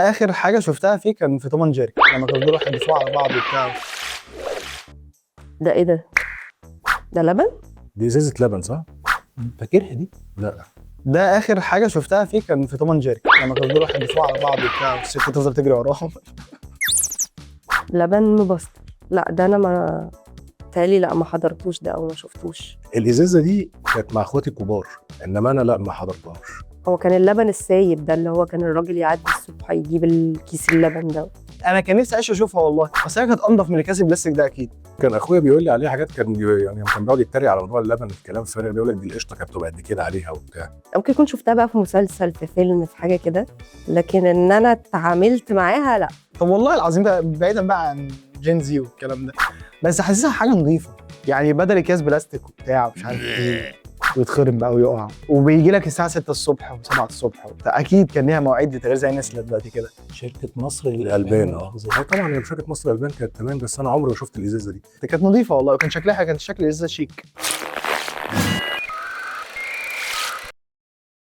اخر حاجه شفتها فيه كان في توم اند جيري لما كانوا بيروحوا يدفعوا على بعض وبتاع. ده ايه ده؟ ده لبن؟ دي ازازه لبن صح؟ فاكرها دي؟ لا ده اخر حاجه شفتها فيه كان في توم اند جيري لما كانوا بيروحوا يدفعوا على بعض وبتاع والست تفضل تجري وراهم. لبن مبستر؟ لا ده انا ما تالي، لا ما حضرتوش ده او ما شفتوش. الازازه دي كانت مع اخواتي الكبار، انما انا لا ما حضرتهاش. هو كان اللبن السايب ده اللي هو كان الراجل يعدي الصبح يجيب الكيس اللبن ده. انا كان نفسي اعيش اشوفها والله، بس هي كانت انضف من الكاس البلاستيك ده اكيد. كان اخويا بيقول لي عليها حاجات، كان بيقعد يتريق على موضوع اللبن الكلام فارغ، بيقول لك دي القشطه كانت بتبقى قد كده عليها وبتاع. ممكن يكون شفتها بقى في مسلسل، في فيلم، في حاجه كده، لكن ان انا اتعاملت معاها لا. طب والله العظيم ده بعيدا بقى عن جين زي والكلام ده، بس حاسسها حاجه نظيفه يعني، بدل اكياس بلاستيك وبتاع مش عارف ايه ويتخرم بقى ويقع، وبيجي لك الساعه 6 الصبح و7 الصبح وبتاع. اكيد كان ليها مواعيد تغيير زي الناس اللي دلوقتي كده. شركه مصر الالبان طبعا هي شركه مصر الالبان كانت تمام، بس انا عمري ما شفت الازازه دي. كانت نظيفه والله، وكان شكلها كان شكل ازازه شيك.